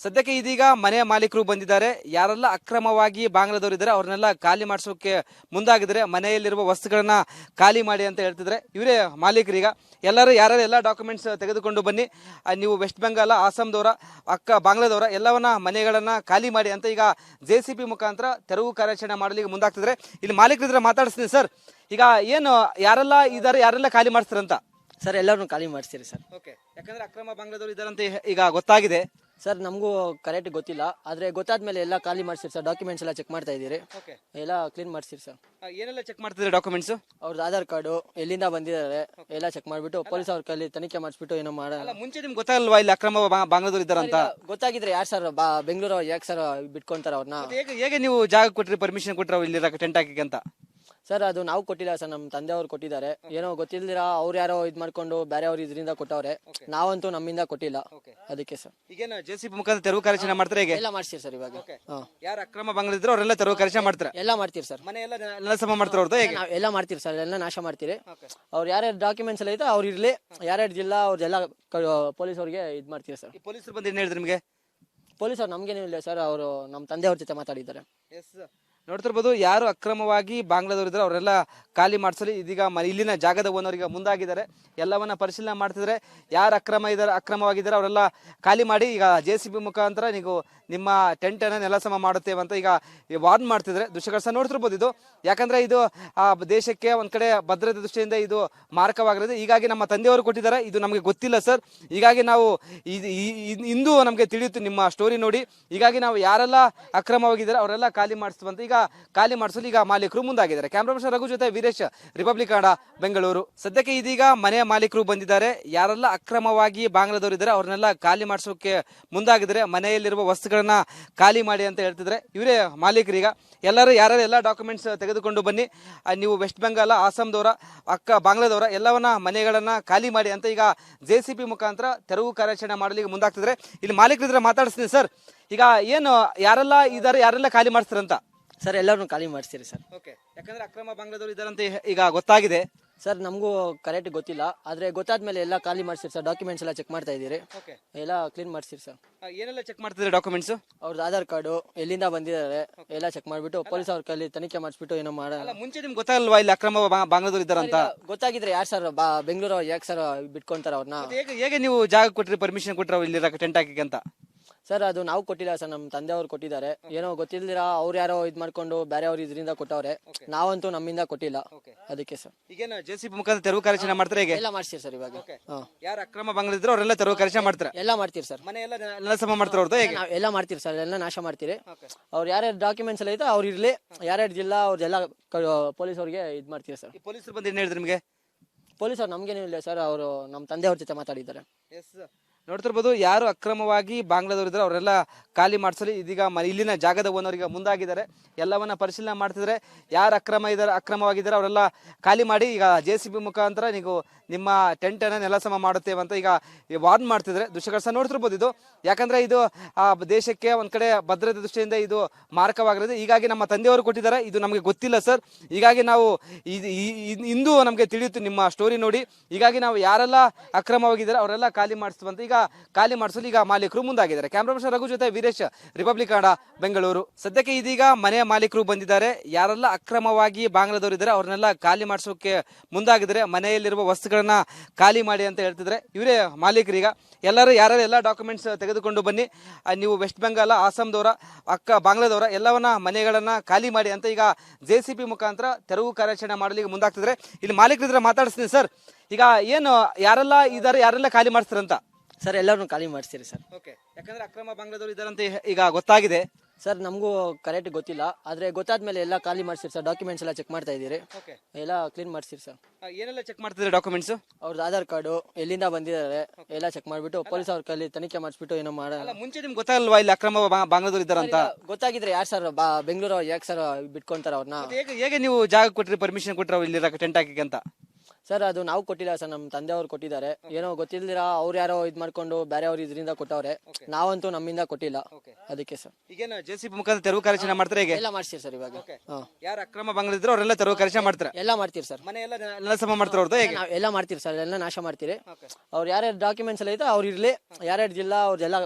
ಸದ್ಯಕ್ಕೆ ಇದೀಗ ಮನೆಯ ಮಾಲೀಕರು ಬಂದಿದ್ದಾರೆ. ಯಾರೆಲ್ಲ ಅಕ್ರಮವಾಗಿ ಬಾಂಗ್ಲಾದವರು ಇದ್ದಾರೆ ಅವ್ರನ್ನೆಲ್ಲ ಖಾಲಿ ಮಾಡಿಸೋಕೆ ಮುಂದಾಗಿದ್ದಾರೆ. ಮನೆಯಲ್ಲಿರುವ ವಸ್ತುಗಳನ್ನ ಖಾಲಿ ಮಾಡಿ ಅಂತ ಹೇಳ್ತಿದ್ರೆ ಇವರೇ ಮಾಲೀಕರೀಗ. ಯಾರು ಎಲ್ಲ ಡಾಕ್ಯುಮೆಂಟ್ಸ್ ತೆಗೆದುಕೊಂಡು ಬನ್ನಿ, ನೀವು ವೆಸ್ಟ್ ಬೆಂಗಾಲ್ ಆಸಾಂದವರ ಬಾಂಗ್ಲಾದವರ ಎಲ್ಲವನ್ನ ಮನೆಗಳನ್ನ ಖಾಲಿ ಮಾಡಿ ಅಂತ ಈಗ JCB ಮುಖಾಂತರ ತೆರವು ಕಾರ್ಯಾಚರಣೆ ಮಾಡಲಿಕ್ಕೆ ಮುಂದಾಗ್ತಿದ್ರೆ. ಇಲ್ಲಿ ಮಾಲೀಕರಿದ್ರೆ ಮಾತಾಡಿಸ್ತೀನಿ ಸರ್. ಈಗ ಏನು ಯಾರೆಲ್ಲ ಇದ್ದಾರೆ, ಯಾರೆಲ್ಲ ಖಾಲಿ ಮಾಡಿಸ್ತಾರಂತ? ಸರ್ ಎಲ್ಲರೂ ಖಾಲಿ ಮಾಡಿಸ್ತೀರಿ ಸರ್. ಓಕೆ, ಯಾಕಂದ್ರೆ ಅಕ್ರಮ ಬಾಂಗ್ಲಾದವರು ಇದ್ದಾರೆ ಅಂತ ಈಗ ಗೊತ್ತಾಗಿದೆ. ಸರ್ ನಮಗೂ ಕರೆಕ್ಟ್ ಗೊತ್ತಿಲ್ಲ, ಆದ್ರೆ ಗೊತ್ತಾದ್ಮೇಲೆ ಎಲ್ಲ ಖಾಲಿ ಮಾಡಿಸ್ತೀರಿ ಸರ್. ಡಾಕ್ಯುಮೆಂಟ್ಸ್ ಎಲ್ಲ ಚೆಕ್ ಮಾಡ್ತಾ ಇದ್ದೀರಿ, ಎಲ್ಲ ಕ್ಲೀನ್ ಮಾಡಿಸ್ತೀರಿ ಸರ್. ಏನೆಲ್ಲ ಚೆಕ್ ಮಾಡ್ತಿದ್ರೆ ಡಾಕ್ಯುಮೆಂಟ್ಸ್? ಅವ್ರದ್ದು ಆಧಾರ್ ಕಾರ್ಡು, ಎಲ್ಲಿಂದ ಬಂದಿದ್ದಾರೆ ಎಲ್ಲ ಚೆಕ್ ಮಾಡ್ಬಿಟ್ಟು ಪೊಲೀಸ್ ಅವ್ರ ಕೈಲಿ ತನಿಖೆ ಮಾಡಿಸ್ಬಿಟ್ಟು ಏನೋ ಅಲ್ಲ, ಮುಂಚೆ ನಿಮ್ಗೆ ಗೊತ್ತಾಗಲ್ವಾ ಇಲ್ಲಿ ಅಕ್ರಮ ಬಾಂಗ್ಲಾದವರು ಇದ್ದಾರೆ ಅಂತ? ಗೊತ್ತಾಗಿದ್ರೆ ಯಾರು ಸರ್ ಬೆಂಗಳೂರು ಯಾಕೆ ಸರ್ ಬಿಟ್ಕೊಂತಾರ ಅವ್ರನ್ನ? ಹೇಗೆ ನೀವು ಜಾಗ ಕೊಟ್ರಿ, ಪರ್ಮಿಷನ್ ಕೊಟ್ರಿ ಇಲ್ಲಿ ಟೆಂಟ್ ಹಾಕಿ ಅಂತ? ಸರ್ ಅದು ನಾವು ಕೊಟ್ಟಿಲ್ಲ ಸರ್, ನಮ್ಮ ತಂದೆಯವ್ರು ಕೊಟ್ಟಿದ್ದಾರೆ. ಏನೋ ಗೊತ್ತಿಲ್ದಿರ ಅವ್ರು ಯಾರೋ ಇದ್ ಮಾಡ್ಕೊಂಡು ಬೇರೆ ಅವ್ರು ಇದರಿಂದ ಕೊಟ್ಟವ್ರೆ, ನಾವಂತೂ ನಮ್ಮಿಂದ ಕೊಟ್ಟಿಲ್ಲ. ಅದಕ್ಕೆ ಸರ್ ಈಗೇನು JCB ಮುಖಾಂತರ ತೆರವು ಕಾರ್ಯಾಚರಣೆ ಮಾಡ್ತಾರೆ. ಹೇಗೆ ಎಲ್ಲ ಮಾಡ್ತೀರಿ ಸರ್ ಇವಾಗ? ಯಾರು ಅಕ್ರಮ ಬಾಂಗ್ಲಾದಿದ್ರು ಅವರೆಲ್ಲ ತೆರವು ಕಾರ್ಯಾಚರಣೆ ಮಾಡ್ತಾರೆ. ಎಲ್ಲ ಮಾಡ್ತೀರಿ ಸರ್. ಮನೆ ಎಲ್ಲ ಸಮ ಮಾಡ್ತಾರೆ ಅವ್ರದ್ದು? ಹೇಗೆ ಎಲ್ಲ ಮಾಡ್ತೀರಿ ಸರ್, ಎಲ್ಲ ನಾಶ ಮಾಡ್ತೀರಿ. ಅವ್ರು ಯಾರ್ಯಾರು ಡಾಕ್ಯುಮೆಂಟ್ಸ್ ಎಲ್ಲ ಐತೆ ಅವ್ರು ಇರ್ಲಿ, ಯಾರ್ಯಾರು ಜಿಲ್ಲಾ ಅವ್ರದ್ದೆಲ್ಲ ಪೊಲೀಸ್ ಅವ್ರಿಗೆ ಇದ್ ಮಾಡ್ತೀರಿ ಸರ್. ಪೊಲೀಸರು ಬಂದು ಏನ್ ಹೇಳಿದ್ರು ನಿಮಗೆ? ಪೊಲೀಸ್ ಅವ್ರು ನಮ್ಗೇನು ಇಲ್ಲ ಸರ್, ಅವರು ನಮ್ಮ ತಂದೆಯವ್ರ ಜೊತೆ ಮಾತಾಡಿದ್ದಾರೆ. ನೋಡ್ತಿರ್ಬೋದು, ಯಾರು ಅಕ್ರಮವಾಗಿ ಬಾಂಗ್ಲಾದವರು ಇದ್ದಾರೆ ಅವರೆಲ್ಲ ಖಾಲಿ ಮಾಡಿಸಲಿ ಇದೀಗ ಇಲ್ಲಿನ ಜಾಗದ ಓನರಿಗೆ ಮುಂದಾಗಿದ್ದಾರೆ. ಎಲ್ಲವನ್ನ ಪರಿಶೀಲನೆ ಮಾಡ್ತಿದ್ರೆ ಯಾರು ಅಕ್ರಮವಾಗಿದ್ದಾರೆ ಅವರೆಲ್ಲ ಖಾಲಿ ಮಾಡಿ ಈಗ JCB ಮುಖಾಂತರ ನೀವು ನಿಮ್ಮ ಟೆಂಟ್ ಅನ್ನ ನೆಲ ಸಮ ಮಾಡುತ್ತೇವೆ ಅಂತ ಈಗ ವಾರ್ನ್ ಮಾಡ್ತಿದ್ರೆ ದೃಶ್ಯಗಳು ಸಹ ನೋಡ್ತಿರ್ಬೋದು. ಇದು ಯಾಕಂದ್ರೆ ಇದು ಆ ದೇಶಕ್ಕೆ ಒಂದ್ ಕಡೆ ಭದ್ರತೆ ದೃಷ್ಟಿಯಿಂದ ಇದು ಮಾರಕವಾಗಿರೋದು. ಹೀಗಾಗಿ ನಮ್ಮ ತಂದೆಯವರು ಕೊಟ್ಟಿದ್ದಾರೆ, ಇದು ನಮಗೆ ಗೊತ್ತಿಲ್ಲ ಸರ್. ಹೀಗಾಗಿ ನಾವು ಇಂದು ನಮಗೆ ತಿಳಿಯುತ್ತೆ ನಿಮ್ಮ ಸ್ಟೋರಿ ನೋಡಿ. ಹೀಗಾಗಿ ನಾವು ಯಾರೆಲ್ಲ ಅಕ್ರಮವಾಗಿದ್ದಾರೆ ಅವರೆಲ್ಲ ಖಾಲಿ ಮಾಡಿಸುವಂತ ಈಗ ಖಾಲಿ ಮಾಡಿಸಲು ಈಗ ಮಾಲೀಕರು ಮುಂದಾಗಿದ್ದಾರೆ. ಕ್ಯಾಮ್ರಾ ಪರ್ಸನ್ ರಘು ಜೊತೆ ವೀರೇಶ್, ರಿಪಬ್ಲಿಕ್ ಕನ್ನಡ, ಬೆಂಗಳೂರು. ಸದ್ಯಕ್ಕೆ ಇದೀಗ ಮನೆಯ ಮಾಲೀಕರು ಬಂದಿದ್ದಾರೆ. ಯಾರೆಲ್ಲ ಅಕ್ರಮವಾಗಿ ಬಾಂಗ್ಲಾದವರು ಇದ್ದಾರೆ ಅವ್ರನ್ನೆಲ್ಲ ಖಾಲಿ ಮಾಡಿಸೋಕೆ ಮುಂದಾಗಿದ್ದಾರೆ. ಮನೆಯಲ್ಲಿರುವ ವಸ್ತುಗಳನ್ನ ಖಾಲಿ ಮಾಡಿ ಅಂತ ಹೇಳ್ತಿದ್ರೆ ಇವರೇ ಮಾಲೀಕರೀಗ. ಯಾರು ಎಲ್ಲ ಡಾಕ್ಯುಮೆಂಟ್ಸ್ ತೆಗೆದುಕೊಂಡು ಬನ್ನಿ, ನೀವು ವೆಸ್ಟ್ ಬೆಂಗಾಲ್ ಆಸಾಂದವರ ಬಾಂಗ್ಲಾದವರ ಎಲ್ಲವನ್ನ ಮನೆಗಳನ್ನ ಖಾಲಿ ಮಾಡಿ ಅಂತ ಈಗ JCB ಮುಖಾಂತರ ತೆರವು ಕಾರ್ಯಾಚರಣೆ ಮಾಡಲಿಕ್ಕೆ ಮುಂದಾಗ್ತಿದ್ರೆ. ಇಲ್ಲಿ ಮಾಲೀಕರಿದ್ರೆ ಮಾತಾಡಿಸ್ತೀನಿ ಸರ್. ಈಗ ಏನು ಯಾರೆಲ್ಲ ಇದ್ದಾರೆ, ಯಾರೆಲ್ಲ ಖಾಲಿ ಮಾಡಿಸ್ತಾರಂತ? ಸರ್ ಎಲ್ಲರೂ ಖಾಲಿ ಮಾಡಿಸ್ತೀರಿ ಸರ್. ಓಕೆ, ಯಾಕಂದ್ರೆ ಅಕ್ರಮ ಬಾಂಗ್ಲಾದವರು ಇದ್ದಾರೆ ಅಂತ ಈಗ ಗೊತ್ತಾಗಿದೆ. ಸರ್ ನಮಗೂ ಕರೆಕ್ಟ್ ಗೊತ್ತಿಲ್ಲ, ಆದ್ರೆ ಗೊತ್ತಾದ್ಮೇಲೆ ಎಲ್ಲ ಖಾಲಿ ಮಾಡಿಸ್ತೀರಿ ಸರ್. ಡಾಕ್ಯುಮೆಂಟ್ಸ್ ಎಲ್ಲ ಚೆಕ್ ಮಾಡ್ತಾ ಇದ್ದೀರಿ, ಎಲ್ಲ ಕ್ಲೀನ್ ಮಾಡಿಸ್ತೀರಿ ಸರ್. ಏನೆಲ್ಲ ಚೆಕ್ ಮಾಡ್ತಿದ್ರೆ ಡಾಕ್ಯುಮೆಂಟ್ಸ್? ಅವ್ರದ್ದು ಆಧಾರ್ ಕಾರ್ಡು, ಎಲ್ಲಿಂದ ಬಂದಿದ್ದಾರೆ ಎಲ್ಲ ಚೆಕ್ ಮಾಡ್ಬಿಟ್ಟು ಪೊಲೀಸ್ ಅವ್ರ ಕೈಲಿ ತನಿಖೆ ಮಾಡಿಸ್ಬಿಟ್ಟು ಏನೋ ಅಲ್ಲ, ಮುಂಚೆ ನಿಮ್ಗೆ ಗೊತ್ತಾಗಲ್ವಾ ಇಲ್ಲಿ ಅಕ್ರಮ ಬಾಂಗ್ಲಾದವರು ಇದ್ದಾರೆ ಅಂತ? ಗೊತ್ತಾಗಿದ್ರೆ ಯಾರು ಸರ್ ಬೆಂಗಳೂರು ಯಾಕೆ ಸರ್ ಬಿಟ್ಕೊಂತಾರ ಅವ್ರನ್ನ? ಹೇಗೆ ನೀವು ಜಾಗ ಕೊಟ್ರಿ, ಪರ್ಮಿಷನ್ ಕೊಟ್ರಿ ಇಲ್ಲಿ ಟೆಂಟ್ ಹಾಕಿ ಅಂತ? ಸರ್ ಅದು ನಾವು ಕೊಟ್ಟಿಲ್ಲ ಸರ್, ನಮ್ಮ ತಂದೆಯವ್ರು ಕೊಟ್ಟಿದ್ದಾರೆ. ಏನೋ ಗೊತ್ತಿಲ್ದಿರ ಅವ್ರು ಯಾರೋ ಇದ್ ಮಾಡ್ಕೊಂಡು ಬೇರೆ ಅವ್ರು ಇದರಿಂದ ಕೊಟ್ಟವ್ರೆ, ನಾವಂತೂ ನಮ್ಮಿಂದ ಕೊಟ್ಟಿಲ್ಲ. ಅದಕ್ಕೆ ಸರ್ ಈಗೇನು JCB ಮುಖಾಂತರ ತೆರವು ಕಾರ್ಯಾಚರಣೆ ಮಾಡ್ತಾರೆ. ಹೇಗೆ ಎಲ್ಲ ಮಾಡ್ತೀರಿ ಸರ್ ಇವಾಗ? ಯಾರು ಅಕ್ರಮ ಬಾಂಗ್ಲಾದಿದ್ರು ಅವರೆಲ್ಲ ತೆರವು ಕಾರ್ಯಾಚರಣೆ ಮಾಡ್ತಾರೆ. ಎಲ್ಲ ಮಾಡ್ತೀರಿ ಸರ್. ಮನೆ ಎಲ್ಲ ಸಮ ಮಾಡ್ತಾರೆ ಅವ್ರದ್ದು? ಹೇಗೆ ಎಲ್ಲ ಮಾಡ್ತೀರಿ ಸರ್, ಎಲ್ಲ ನಾಶ ಮಾಡ್ತೀರಿ. ಅವ್ರು ಯಾರ್ಯಾರು ಡಾಕ್ಯುಮೆಂಟ್ಸ್ ಎಲ್ಲ ಐತೆ ಅವ್ರು ಇರ್ಲಿ, ಯಾರ್ಯಾರು ಜಿಲ್ಲಾ ಅವ್ರದ್ದೆಲ್ಲ ಪೊಲೀಸ್ ಅವ್ರಿಗೆ ಇದ್ ಮಾಡ್ತೀರಿ ಸರ್. ಪೊಲೀಸರು ಬಂದು ಏನ್ ಹೇಳಿದ್ರು ನಿಮಗೆ? ಪೊಲೀಸ್ ಅವ್ರು ನಮ್ಗೇನು ಇಲ್ಲ ಸರ್, ಅವರು ನಮ್ಮ ತಂದೆಯವ್ರ ಜೊತೆ ಮಾತಾಡಿದ್ದಾರೆ. ನೋಡ್ತಿರ್ಬೋದು, ಯಾರು ಅಕ್ರಮವಾಗಿ ಬಾಂಗ್ಲಾದವರು ಇದ್ದಾರೆ ಅವರೆಲ್ಲ ಖಾಲಿ ಮಾಡಿಸಲಿ ಇದೀಗ ಇಲ್ಲಿನ ಜಾಗದ ಓನರಿಗೆ ಮುಂದಾಗಿದ್ದಾರೆ. ಎಲ್ಲವನ್ನ ಪರಿಶೀಲನೆ ಮಾಡ್ತಿದ್ರೆ ಯಾರು ಅಕ್ರಮವಾಗಿದ್ದಾರೆ ಅವರೆಲ್ಲ ಖಾಲಿ ಮಾಡಿ ಈಗ JCB ಮುಖಾಂತರ ನೀವು ನಿಮ್ಮ ಟೆಂಟ್ ಅನ್ನ ನೆಲ ಸಮ ಮಾಡುತ್ತೇವೆ ಅಂತ ಈಗ ವಾರ್ನ್ ಮಾಡ್ತಿದ್ರೆ ದೃಶ್ಯಗಳು ಸಹ ನೋಡ್ತಿರ್ಬೋದು. ಇದು ಯಾಕಂದ್ರೆ ಇದು ಆ ದೇಶಕ್ಕೆ ಒಂದ್ ಕಡೆ ಭದ್ರತೆ ದೃಷ್ಟಿಯಿಂದ ಇದು ಮಾರಕವಾಗಿರೋದು. ಹೀಗಾಗಿ ನಮ್ಮ ತಂದೆಯವರು ಕೊಟ್ಟಿದ್ದಾರೆ, ಇದು ನಮಗೆ ಗೊತ್ತಿಲ್ಲ ಸರ್. ಹೀಗಾಗಿ ನಾವು ಇಂದು ನಮಗೆ ತಿಳಿಯುತ್ತೆ ನಿಮ್ಮ ಸ್ಟೋರಿ ನೋಡಿ. ಹೀಗಾಗಿ ನಾವು ಯಾರೆಲ್ಲ ಅಕ್ರಮವಾಗಿದ್ದಾರೆ ಅವರೆಲ್ಲ ಖಾಲಿ ಮಾಡಿಸುವಂತ ಈಗ ಖಾಲಿ ಮಾಡಿಸಲು ಈಗ ಮಾಲೀಕರು ಮುಂದಾಗಿದ್ದಾರೆ. ಕ್ಯಾಮ್ರಾ ಪರ್ಸನ್ ರಘು ಜೊತೆ ವೀರೇಶ್, ರಿಪಬ್ಲಿಕ್ ಕನ್ನಡ, ಬೆಂಗಳೂರು. ಸದ್ಯಕ್ಕೆ ಇದೀಗ ಮನೆಯ ಮಾಲೀಕರು ಬಂದಿದ್ದಾರೆ. ಯಾರೆಲ್ಲ ಅಕ್ರಮವಾಗಿ ಬಾಂಗ್ಲಾದವರು ಇದ್ದಾರೆ ಅವ್ರನ್ನೆಲ್ಲ ಖಾಲಿ ಮಾಡಿಸೋಕೆ ಮುಂದಾಗಿದ್ದಾರೆ. ಮನೆಯಲ್ಲಿರುವ ವಸ್ತುಗಳನ್ನ ಖಾಲಿ ಮಾಡಿ ಅಂತ ಹೇಳ್ತಿದ್ರೆ ಇವರೇ ಮಾಲೀಕರೀಗ. ಯಾರು ಎಲ್ಲ ಡಾಕ್ಯುಮೆಂಟ್ಸ್ ತೆಗೆದುಕೊಂಡು ಬನ್ನಿ, ನೀವು ವೆಸ್ಟ್ ಬೆಂಗಾಲ್ ಆಸಾಂದವರ ಬಾಂಗ್ಲಾದವರ ಎಲ್ಲವನ್ನ ಮನೆಗಳನ್ನ ಖಾಲಿ ಮಾಡಿ ಅಂತ ಈಗ JCB ಮುಖಾಂತರ ತೆರವು ಕಾರ್ಯಾಚರಣೆ ಮಾಡಲಿಕ್ಕೆ ಮುಂದಾಗ್ತಿದ್ರೆ. ಇಲ್ಲಿ ಮಾಲೀಕರಿದ್ರೆ ಮಾತಾಡಿಸ್ತೀನಿ ಸರ್. ಈಗ ಏನು ಯಾರೆಲ್ಲ ಇದ್ದಾರೆ, ಯಾರೆಲ್ಲ ಖಾಲಿ ಮಾಡಿಸ್ತಾರಂತ? ಸರ್ ಎಲ್ಲರೂ ಖಾಲಿ ಮಾಡಿಸ್ತೀರಿ ಸರ್. ಓಕೆ, ಯಾಕಂದ್ರೆ ಅಕ್ರಮ ಬಾಂಗ್ಲಾದವರು ಇದ್ದಾರೆ ಅಂತ ಈಗ ಗೊತ್ತಾಗಿದೆ. ಸರ್ ನಮಗೂ ಕರೆಕ್ಟ್ ಗೊತ್ತಿಲ್ಲ, ಆದ್ರೆ ಗೊತ್ತಾದ್ಮೇಲೆ ಎಲ್ಲ ಖಾಲಿ ಮಾಡಿಸ್ತೀರಿ ಸರ್. ಡಾಕ್ಯುಮೆಂಟ್ಸ್ ಎಲ್ಲ ಚೆಕ್ ಮಾಡ್ತಾ ಇದ್ದೀರಿ, ಎಲ್ಲ ಕ್ಲೀನ್ ಮಾಡಿಸ್ತೀರಿ ಸರ್. ಏನೆಲ್ಲ ಚೆಕ್ ಮಾಡ್ತಿದ್ರೆ ಡಾಕ್ಯುಮೆಂಟ್ಸ್? ಅವ್ರದ್ದು ಆಧಾರ್ ಕಾರ್ಡು, ಎಲ್ಲಿಂದ ಬಂದಿದ್ದಾರೆ ಎಲ್ಲ ಚೆಕ್ ಮಾಡ್ಬಿಟ್ಟು ಪೊಲೀಸ್ ಅವ್ರ ಕೈಲಿ ತನಿಖೆ ಮಾಡಿಸ್ಬಿಟ್ಟು ಏನೋ ಅಲ್ಲ, ಮುಂಚೆ ನಿಮ್ಗೆ ಗೊತ್ತಾಗಲ್ವಾ ಇಲ್ಲಿ ಅಕ್ರಮ ಬಾಂಗ್ಲಾದವರು ಇದ್ದಾರೆ ಅಂತ? ಗೊತ್ತಾಗಿದ್ರೆ ಯಾರು ಸರ್ ಬೆಂಗಳೂರು ಯಾಕೆ ಸರ್ ಬಿಟ್ಕೊಂತಾರ ಅವ್ರನ್ನ? ಹೇಗೆ ನೀವು ಜಾಗ ಕೊಟ್ರಿ, ಪರ್ಮಿಷನ್ ಕೊಟ್ರಿ ಇಲ್ಲಿ ಟೆಂಟ್ ಹಾಕಿ ಅಂತ? ಸರ್ ಅದು ನಾವು ಕೊಟ್ಟಿಲ್ಲ ಸರ್, ನಮ್ಮ ತಂದೆಯವರು ಕೊಟ್ಟಿದ್ದಾರೆ. ಏನೋ ಗೊತ್ತಿಲ್ದಿರ ಅವ್ರು ಯಾರೋ ಇದ್ ಮಾಡ್ಕೊಂಡು ಬೇರೆ ಅವ್ರ ಇದರಿಂದ ಕೊಟ್ಟವ್ರೆ. ನಾವಂತೂ ನಮ್ಮಿಂದ ಕೊಟ್ಟಿಲ್ಲ, ಅದಕ್ಕೆ ಸರ್. ಈಗೇನು ಜೆಸಿಬಿ ಮುಖಾಂತರ ತೆರವು ಕಾರ್ಯಾಚರಣೆ ಮಾಡ್ತಾರೆ ಹೇಗೆ? ಎಲ್ಲ ಮಾಡ್ತೀರಿ ಸರ್ ಇವಾಗ. ಯಾರು ಅಕ್ರಮ ಬಾಂಗ್ಲದಿದ್ರು ಅವರೆಲ್ಲ ತೆರವು ಕಾರ್ಯಾಚರಣೆ ಮಾಡ್ತಾರೆ. ಎಲ್ಲ ಮಾಡ್ತೀರಿ ಸರ್, ಮನೆ ಎಲ್ಲ ನೆಲಸಮ ಮಾಡ್ತಾರೆ ಅವ್ರದ್ದು ಹೇಗೆ? ಎಲ್ಲ ಮಾಡ್ತೀರಿ ಸರ್, ಎಲ್ಲ ನಾಶ ಮಾಡ್ತೀರಿ. ಅವ್ರು ಯಾರ್ಯಾರು ಡಾಕ್ಯುಮೆಂಟ್ಸ್ ಎಲ್ಲ ಐತೆ ಅವ್ರು ಇರ್ಲಿ, ಯಾರ್ಯಾರು ಜಿಲ್ಲಾ ಅವ್ರದೆಲ್ಲ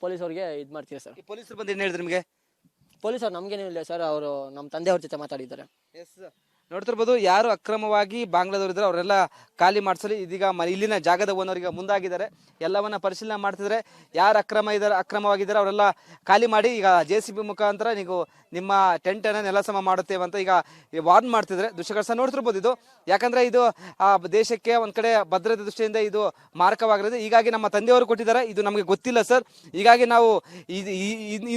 ಪೊಲೀಸ್ ಅವ್ರಿಗೆ ಇದ್ ಮಾಡ್ತೀರಿ ಸರ್. ಪೊಲೀಸರು ಬಂದು ಏನ್ ಹೇಳಿದ್ರು ನಿಮಗೆ? ಪೊಲೀಸ್ ಅವ್ರು ನಮ್ಗೇನು ಇಲ್ಲ ಸರ್, ಅವರು ನಮ್ಮ ತಂದೆಯವ್ರ ಜೊತೆ ಮಾತಾಡಿದ್ದಾರೆ. ನೋಡ್ತಿರ್ಬೋದು, ಯಾರು ಅಕ್ರಮವಾಗಿ ಬಾಂಗ್ಲಾದವರಿದ್ದಾರೆ ಅವರೆಲ್ಲ ಖಾಲಿ ಮಾಡಿಸಲು ಇದೀಗ ಇಲ್ಲಿನ ಜಾಗದ ಓನರಿಗೆ ಮುಂದಾಗಿದ್ದಾರೆ. ಎಲ್ಲವನ್ನ ಪರಿಶೀಲನೆ ಮಾಡ್ತಿದ್ರೆ ಯಾರು ಅಕ್ರಮವಾಗಿದ್ದಾರೆ ಅವರೆಲ್ಲ ಖಾಲಿ ಮಾಡಿ ಈಗ JCB ಮುಖಾಂತರ ನೀವು ನಿಮ್ಮ ಟೆಂಟ್ ಅನ್ನ ನೆಲಸಮ ಮಾಡುತ್ತೇವೆ ಅಂತ ಈಗ ವಾರ್ನ್ ಮಾಡ್ತಿದ್ರೆ ದೃಶ್ಯಗಳು ಸಹ ನೋಡ್ತಿರ್ಬೋದು. ಇದು ಯಾಕಂದ್ರೆ ಇದು ಆ ದೇಶಕ್ಕೆ ಒಂದ್ ಕಡೆ ಭದ್ರತೆ ದೃಷ್ಟಿಯಿಂದ ಇದು ಮಾರಕವಾಗಿರೋದು. ಹೀಗಾಗಿ ನಮ್ಮ ತಂದೆಯವರು ಕೊಟ್ಟಿದ್ದಾರೆ, ಇದು ನಮಗೆ ಗೊತ್ತಿಲ್ಲ ಸರ್. ಹೀಗಾಗಿ ನಾವು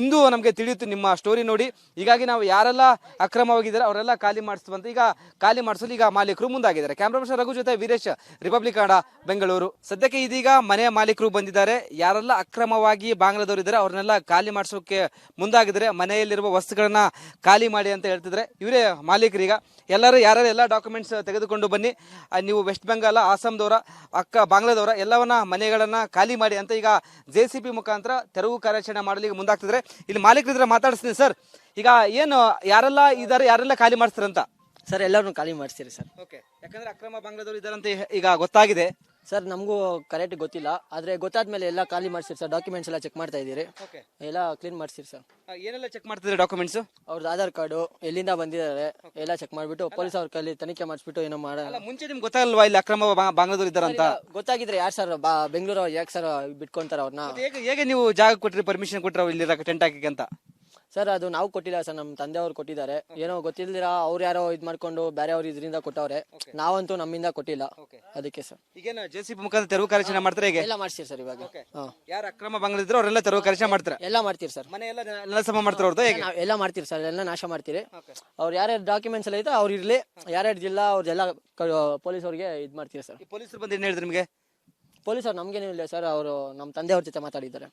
ಇಂದು ನಮಗೆ ತಿಳಿಯುತ್ತೆ ನಿಮ್ಮ ಸ್ಟೋರಿ ನೋಡಿ. ಹೀಗಾಗಿ ನಾವು ಯಾರೆಲ್ಲ ಅಕ್ರಮವಾಗಿದ್ದಾರೆ ಅವರೆಲ್ಲ ಖಾಲಿ ಮಾಡಿಸುವಂತ ಈಗ ಖಾಲಿ ಮಾಡಿಸಲು ಈಗ ಮಾಲೀಕರು ಮುಂದಾಗಿದ್ದಾರೆ. ಕ್ಯಾಮ್ರಾ ಪರ್ಸನ್ ರಘು ಜೊತೆ ವೀರೇಶ್, ರಿಪಬ್ಲಿಕ್ ಕನ್ನಡ, ಬೆಂಗಳೂರು. ಸದ್ಯಕ್ಕೆ ಇದೀಗ ಮನೆಯ ಮಾಲೀಕರು ಬಂದಿದ್ದಾರೆ. ಯಾರೆಲ್ಲ ಅಕ್ರಮವಾಗಿ ಬಾಂಗ್ಲಾದವರು ಇದ್ದಾರೆ ಅವ್ರನ್ನೆಲ್ಲ ಖಾಲಿ ಮಾಡಿಸೋಕೆ ಮುಂದಾಗಿದ್ದಾರೆ. ಮನೆಯಲ್ಲಿರುವ ವಸ್ತುಗಳನ್ನ ಖಾಲಿ ಮಾಡಿ ಅಂತ ಹೇಳ್ತಿದ್ರೆ ಇವರೇ ಮಾಲೀಕರೀಗ. ಯಾರು ಎಲ್ಲ ಡಾಕ್ಯುಮೆಂಟ್ಸ್ ತೆಗೆದುಕೊಂಡು ಬನ್ನಿ, ನೀವು ವೆಸ್ಟ್ ಬೆಂಗಾಲ್, ಆಸಾಂದವರ, ಬಾಂಗ್ಲಾದವರ ಎಲ್ಲವನ್ನ ಮನೆಗಳನ್ನ ಖಾಲಿ ಮಾಡಿ ಅಂತ ಈಗ JCB ಮುಖಾಂತರ ತೆರವು ಕಾರ್ಯಾಚರಣೆ ಮಾಡಲಿಕ್ಕೆ ಮುಂದಾಗ್ತಿದ್ರೆ. ಇಲ್ಲಿ ಮಾಲೀಕರಿದ್ರೆ ಮಾತಾಡಿಸ್ತೀನಿ ಸರ್. ಈಗ ಏನು ಯಾರೆಲ್ಲ ಇದ್ದಾರೆ, ಯಾರೆಲ್ಲ ಖಾಲಿ ಮಾಡಿಸ್ತಾರಂತ? ಸರ್ ಎಲ್ಲರೂ ಖಾಲಿ ಮಾಡಿಸ್ತೀರಿ ಸರ್. ಯಾಕಂದ್ರೆ ಅಕ್ರಮ ಬಾಂಗ್ಲಾದವರು ಇದ್ದಾರೆ ಅಂತ ಈಗ ಗೊತ್ತಾಗಿದೆ ಸರ್. ನಮಗೂ ಕರೆಕ್ಟ್ ಗೊತ್ತಿಲ್ಲ, ಆದ್ರೆ ಗೊತ್ತಾದ್ಮೇಲೆ ಎಲ್ಲ ಖಾಲಿ ಮಾಡಿಸಿರಿ ಸರ್. ಡಾಕ್ಯುಮೆಂಟ್ಸ್ ಎಲ್ಲ ಚೆಕ್ ಮಾಡ್ತಾ ಇದ್ದೀರಿ, ಎಲ್ಲ ಕ್ಲೀನ್ ಮಾಡಿಸಿರಿ ಸರ್. ಏನೆಲ್ಲ ಚೆಕ್ ಮಾಡ್ತಿದ್ರೆ ಡಾಕ್ಯುಮೆಂಟ್ಸ್? ಅವ್ರದ್ದು ಆಧಾರ್ ಕಾರ್ಡು, ಎಲ್ಲಿಂದ ಬಂದಿದ್ದಾರೆ ಎಲ್ಲ ಚೆಕ್ ಮಾಡ್ಬಿಟ್ಟು ಪೊಲೀಸ್ ಅವ್ರ ಕೈಲಿ ತನಿಖೆ ಮಾಡಿಸ್ಬಿಟ್ಟು ಏನೋ ಮಾಡಲ್ಲ. ಮುಂಚೆ ನಿಮ್ಗೆ ಗೊತ್ತಾಗಲ್ವಾ ಇಲ್ಲಿ ಅಕ್ರಮ ಬಾಂಗ್ಲಾದವರು ಇದ್ದಾರೆ ಅಂತ? ಗೊತ್ತಾಗಿದ್ರೆ ಯಾರು ಸರ್ ಬೆಂಗಳೂರು ಯಾಕೆ ಸರ್ ಬಿಟ್ಕೊಂತಾರ ಅವ್ರನ್ನ? ಹೇಗೆ ನೀವು ಜಾಗ ಕೊಟ್ರಿ, ಪರ್ಮಿಷನ್ ಕೊಟ್ರಿ ಇಲ್ಲಿ ಟೆಂಟ್ ಹಾಕಿ ಅಂತ? ಸರ್ ಅದು ನಾವು ಕೊಟ್ಟಿಲ್ಲ ಸರ್, ನಮ್ಮ ತಂದೆಯವರು ಕೊಟ್ಟಿದ್ದಾರೆ. ಏನೋ ಗೊತ್ತಿಲ್ದಿರ ಅವ್ರು ಯಾರೋ ಇದ್ ಮಾಡ್ಕೊಂಡು ಬೇರೆ ಅವ್ರ ಇದರಿಂದ ಕೊಟ್ಟವ್ರೆ. ನಾವಂತೂ ನಮ್ಮಿಂದ ಕೊಟ್ಟಿಲ್ಲ, ಅದಕ್ಕೆ ಸರ್. ಈಗೇನು JCB ಮುಖಾಂತರ ತೆರವು ಕಾರ್ಯಾಚರಣೆ ಮಾಡ್ತಾರೆ ಹೇಗೆ? ಎಲ್ಲ ಮಾಡ್ತೀರಿ ಸರ್ ಇವಾಗ. ಯಾರು ಅಕ್ರಮ ಬಾಂಗ್ಲಾದಿದ್ರು ಅವರೆಲ್ಲ ತೆರವು ಕಾರ್ಯಾಚರಣೆ ಮಾಡ್ತಾರೆ. ಎಲ್ಲ ಮಾಡ್ತೀರಿ ಸರ್, ಮನೆ ಎಲ್ಲ ನೆಲಸಮ ಮಾಡ್ತಾರೆ ಅವ್ರದ್ದು ಹೇಗೆ? ಎಲ್ಲ ಮಾಡ್ತೀರಿ ಸರ್, ಎಲ್ಲ ನಾಶ ಮಾಡ್ತೀರಿ. ಅವ್ರು ಯಾರ್ಯಾರು ಡಾಕ್ಯುಮೆಂಟ್ಸ್ ಎಲ್ಲ ಐತೆ ಅವ್ರು ಇರ್ಲಿ, ಯಾರ್ಯಾರು ಜಿಲ್ಲಾ ಅವ್ರದೆಲ್ಲ ಪೊಲೀಸ್ ಅವ್ರಿಗೆ ಇದ್ ಮಾಡ್ತೀರಿ ಸರ್. ಪೊಲೀಸರು ಬಂದು ಏನ್ ಹೇಳಿದ್ರು ನಿಮಗೆ? ಪೊಲೀಸ್ ಅವ್ರು ನಮ್ಗೇನು ಇಲ್ಲ ಸರ್, ಅವರು ನಮ್ಮ ತಂದೆಯವ್ರ ಜೊತೆ ಮಾತಾಡಿದ್ದಾರೆ.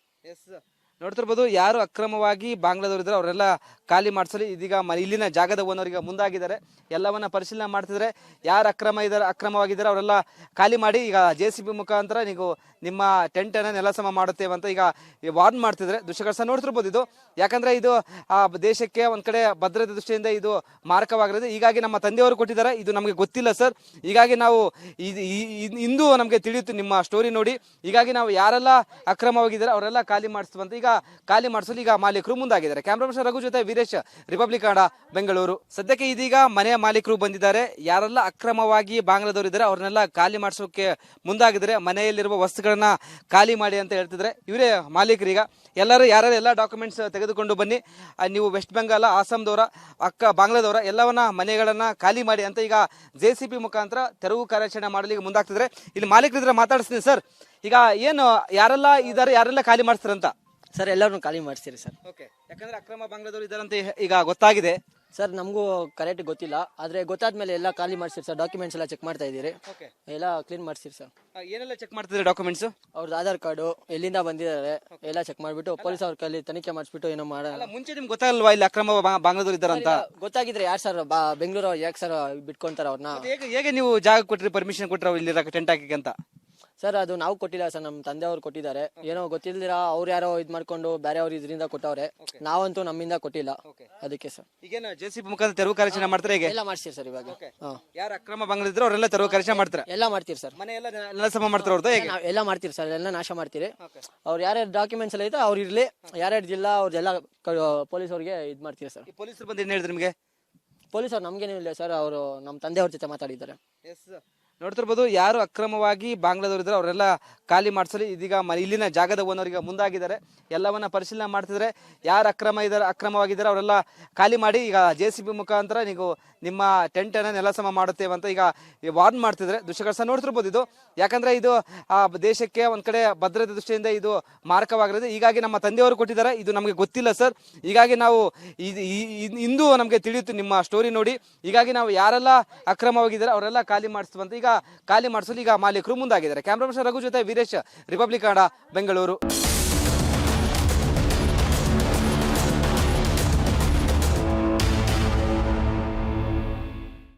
ನೋಡ್ತಿರ್ಬೋದು, ಯಾರು ಅಕ್ರಮವಾಗಿ ಬಾಂಗ್ಲಾದವರು ಇದ್ದಾರೆ ಅವರೆಲ್ಲ ಖಾಲಿ ಮಾಡಿಸಲು ಇದೀಗ ಇಲ್ಲಿನ ಜಾಗದ ಓನರಿಗೆ ಮುಂದಾಗಿದ್ದಾರೆ. ಎಲ್ಲವನ್ನ ಪರಿಶೀಲನೆ ಮಾಡ್ತಿದ್ರೆ ಯಾರು ಅಕ್ರಮವಾಗಿದ್ದಾರೆ ಅವರೆಲ್ಲ ಖಾಲಿ ಮಾಡಿ ಈಗ JCB ಮುಖಾಂತರ ನೀವು ನಿಮ್ಮ ಟೆಂಟ್ ಅನ್ನ ನೆಲಸಮ ಮಾಡುತ್ತೇವೆ ಅಂತ ಈಗ ವಾರ್ನ್ ಮಾಡ್ತಿದ್ರೆ ದೃಶ್ಯಗಳು ಸಹ ನೋಡ್ತಿರ್ಬೋದು. ಇದು ಯಾಕಂದ್ರೆ ಇದು ಆ ದೇಶಕ್ಕೆ ಒಂದ್ ಕಡೆ ಭದ್ರತೆ ದೃಷ್ಟಿಯಿಂದ ಇದು ಮಾರಕವಾಗಿರೋದು. ಹೀಗಾಗಿ ನಮ್ಮ ತಂದೆಯವರು ಕೊಟ್ಟಿದ್ದಾರೆ, ಇದು ನಮಗೆ ಗೊತ್ತಿಲ್ಲ ಸರ್. ಹೀಗಾಗಿ ನಾವು ಇಂದು ನಮಗೆ ತಿಳಿಯುತ್ತೆ ನಿಮ್ಮ ಸ್ಟೋರಿ ನೋಡಿ. ಹೀಗಾಗಿ ನಾವು ಯಾರೆಲ್ಲ ಅಕ್ರಮವಾಗಿದ್ದಾರೆ ಅವರೆಲ್ಲ ಖಾಲಿ ಮಾಡಿಸುವಂತ ಈಗ ಖಾಲಿ ಮಾಡಿಸಲು ಈಗ ಮಾಲೀಕರು ಮುಂದಾಗಿದ್ದಾರೆ. ಕ್ಯಾಮ್ರಾ ಪರ್ಸನ್ ರಘು ಜೊತೆ ವೀರೇಶ್, ರಿಪಬ್ಲಿಕ್ ಕನ್ನಡ, ಬೆಂಗಳೂರು. ಸದ್ಯಕ್ಕೆ ಇದೀಗ ಮನೆಯ ಮಾಲೀಕರು ಬಂದಿದ್ದಾರೆ. ಯಾರೆಲ್ಲ ಅಕ್ರಮವಾಗಿ ಬಾಂಗ್ಲಾದವರು ಇದ್ದಾರೆ ಅವ್ರನ್ನೆಲ್ಲ ಖಾಲಿ ಮಾಡಿಸೋಕೆ ಮುಂದಾಗಿದ್ದಾರೆ. ಮನೆಯಲ್ಲಿರುವ ವಸ್ತುಗಳನ್ನ ಖಾಲಿ ಮಾಡಿ ಅಂತ ಹೇಳ್ತಿದ್ರೆ ಇವರೇ ಮಾಲೀಕರೀಗ. ಯಾರು ಎಲ್ಲ ಡಾಕ್ಯುಮೆಂಟ್ಸ್ ತೆಗೆದುಕೊಂಡು ಬನ್ನಿ, ನೀವು ವೆಸ್ಟ್ ಬೆಂಗಾಲ್, ಆಸಾಂದವರ, ಬಾಂಗ್ಲಾದವರ ಎಲ್ಲವನ್ನ ಮನೆಗಳನ್ನ ಖಾಲಿ ಮಾಡಿ ಅಂತ ಈಗ JCB ಮುಖಾಂತರ ತೆರವು ಕಾರ್ಯಾಚರಣೆ ಮಾಡಲಿಕ್ಕೆ ಮುಂದಾಗ್ತಿದ್ರೆ. ಇಲ್ಲಿ ಮಾಲೀಕರಿದ್ರೆ ಮಾತಾಡಿಸ್ತೀನಿ ಸರ್. ಈಗ ಏನು ಯಾರೆಲ್ಲ ಇದ್ದಾರೆ, ಯಾರೆಲ್ಲ ಖಾಲಿ ಮಾಡಿಸ್ತಾರಂತ? ಸರ್ ಎಲ್ಲರೂ ಖಾಲಿ ಮಾಡಿಸ್ತೀರಿ ಸರ್. ಯಾಕಂದ್ರೆ ಅಕ್ರಮ ಬಾಂಗ್ಲಾದವರು ಇದ್ದಾರೆ ಅಂತ ಈಗ ಗೊತ್ತಾಗಿದೆ ಸರ್. ನಮಗೂ ಕರೆಕ್ಟ್ ಗೊತ್ತಿಲ್ಲ, ಆದ್ರೆ ಗೊತ್ತಾದ್ಮೇಲೆ ಎಲ್ಲ ಖಾಲಿ ಮಾಡಿಸಿರಿ ಸರ್. ಡಾಕ್ಯುಮೆಂಟ್ಸ್ ಎಲ್ಲ ಚೆಕ್ ಮಾಡ್ತಾ ಇದ್ದೀರಿ, ಎಲ್ಲ ಕ್ಲೀನ್ ಮಾಡಿಸಿರಿ ಸರ್. ಏನೆಲ್ಲ ಚೆಕ್ ಮಾಡ್ತಿದ್ರೆ ಡಾಕ್ಯುಮೆಂಟ್ಸ್? ಅವ್ರದ್ದು ಆಧಾರ್ ಕಾರ್ಡು, ಎಲ್ಲಿಂದ ಬಂದಿದ್ದಾರೆ ಎಲ್ಲ ಚೆಕ್ ಮಾಡ್ಬಿಟ್ಟು ಪೊಲೀಸ್ ಅವ್ರ ಕೈಲಿ ತನಿಖೆ ಮಾಡಿಸ್ಬಿಟ್ಟು ಏನೋ ಮಾಡಲ್ಲ. ಮುಂಚೆ ನಿಮ್ಗೆ ಗೊತ್ತಾಗಲ್ವಾ ಇಲ್ಲಿ ಅಕ್ರಮ ಬಾಂಗ್ಲಾದವರು ಇದ್ದಾರೆ ಅಂತ? ಗೊತ್ತಾಗಿದ್ರೆ ಯಾರು ಸರ್ ಬೆಂಗಳೂರು ಯಾಕೆ ಸರ್ ಬಿಟ್ಕೊಂತಾರ ಅವ್ರನ್ನ? ಹೇಗೆ ನೀವು ಜಾಗ ಕೊಟ್ರಿ, ಪರ್ಮಿಷನ್ ಕೊಟ್ರಿ ಇಲ್ಲಿ ಟೆಂಟ್ ಹಾಕಿ ಅಂತ? ಸರ್ ಅದು ನಾವು ಕೊಟ್ಟಿಲ್ಲ ಸರ್, ನಮ್ಮ ತಂದೆಯವರು ಕೊಟ್ಟಿದ್ದಾರೆ. ಏನೋ ಗೊತ್ತಿಲ್ದಿರ ಅವ್ರು ಯಾರೋ ಇದ್ ಮಾಡ್ಕೊಂಡು ಬೇರೆ ಅವ್ರ ಇದರಿಂದ ಕೊಟ್ಟವ್ರೆ. ನಾವಂತೂ ನಮ್ಮಿಂದ ಕೊಟ್ಟಿಲ್ಲ, ಅದಕ್ಕೆ ಸರ್. ಈಗೇನು JCB ಮುಖಾಂತರ ತೆರವು ಕಾರ್ಯಾಚರಣೆ ಮಾಡ್ತಾರೆ ಹೇಗೆ? ಎಲ್ಲ ಮಾಡ್ತೀರಿ ಸರ್ ಇವಾಗ. ಯಾರು ಅಕ್ರಮ ಬಾಂಗ್ಲಾದಿದ್ರು ಅವರೆಲ್ಲ ತೆರವು ಕಾರ್ಯಾಚರಣೆ ಮಾಡ್ತಾರೆ. ಎಲ್ಲ ಮಾಡ್ತೀರಿ ಸರ್, ಮನೆ ಎಲ್ಲ ನೆಲಸಮ ಮಾಡ್ತಾರೆ ಅವ್ರದ್ದು ಹೇಗೆ? ಎಲ್ಲ ಮಾಡ್ತೀರಿ ಸರ್, ಎಲ್ಲ ನಾಶ ಮಾಡ್ತೀರಿ. ಅವ್ರು ಯಾರ್ಯಾರು ಡಾಕ್ಯುಮೆಂಟ್ಸ್ ಎಲ್ಲ ಐತೆ ಅವ್ರು ಇರ್ಲಿ, ಯಾರ್ಯಾರು ಜಿಲ್ಲಾ ಅವ್ರದೆಲ್ಲ ಪೊಲೀಸ್ ಅವ್ರಿಗೆ ಇದ್ ಮಾಡ್ತೀರಿ ಸರ್. ಪೊಲೀಸರು ಬಂದು ಏನ್ ಹೇಳಿದ್ರು ನಿಮಗೆ? ಪೊಲೀಸ್ ಅವ್ರು ನಮ್ಗೇನು ಇಲ್ಲ ಸರ್, ಅವರು ನಮ್ಮ ತಂದೆಯವ್ರ ಜೊತೆ ಮಾತಾಡಿದ್ದಾರೆ. ನೋಡ್ತಿರ್ಬೋದು, ಯಾರು ಅಕ್ರಮವಾಗಿ ಬಾಂಗ್ಲಾದವರು ಇದ್ದಾರೆ ಅವರೆಲ್ಲ ಖಾಲಿ ಮಾಡಿಸಲು ಇದೀಗ ಇಲ್ಲಿನ ಜಾಗದ ಓನರಿಗೆ ಮುಂದಾಗಿದ್ದಾರೆ. ಎಲ್ಲವನ್ನ ಪರಿಶೀಲನೆ ಮಾಡ್ತಿದ್ರೆ ಯಾರು ಅಕ್ರಮವಾಗಿದ್ದಾರೆ ಅವರೆಲ್ಲ ಖಾಲಿ ಮಾಡಿ ಈಗ JCB ಮುಖಾಂತರ ನೀವು ನಿಮ್ಮ ಟೆಂಟ್ ಅನ್ನ ನೆಲಸಮ ಮಾಡುತ್ತೇವೆ ಅಂತ ಈಗ ವಾರ್ನ್ ಮಾಡ್ತಿದ್ರೆ ದೃಶ್ಯಗಳು ಸಹ ನೋಡ್ತಿರ್ಬೋದು. ಇದು ಯಾಕಂದ್ರೆ ಇದು ಆ ದೇಶಕ್ಕೆ ಒಂದ್ ಕಡೆ ಭದ್ರತೆ ದೃಷ್ಟಿಯಿಂದ ಇದು ಮಾರಕವಾಗಿರೋದು. ಹೀಗಾಗಿ ನಮ್ಮ ತಂದೆಯವರು ಕೊಟ್ಟಿದ್ದಾರೆ, ಇದು ನಮಗೆ ಗೊತ್ತಿಲ್ಲ ಸರ್. ಹೀಗಾಗಿ ನಾವು ಇಂದು ನಮಗೆ ತಿಳಿಯುತ್ತೆ ನಿಮ್ಮ ಸ್ಟೋರಿ ನೋಡಿ. ಹೀಗಾಗಿ ನಾವು ಯಾರೆಲ್ಲ ಅಕ್ರಮವಾಗಿದ್ದಾರೆ ಅವರೆಲ್ಲ ಖಾಲಿ ಮಾಡಿಸುವಂತ ಈಗ ಖಾಲಿ ಮಾಡಿಸಲು ಈಗ ಮಾಲೀಕರು ಮುಂದಾಗಿದ್ದಾರೆ. ಕ್ಯಾಮ್ರಾ ಪರ್ಸನ್ ರಘು ಜೊತೆ ವೀರೇಶ್, ರಿಪಬ್ಲಿಕ್ ಕನ್ನಡ, ಬೆಂಗಳೂರು.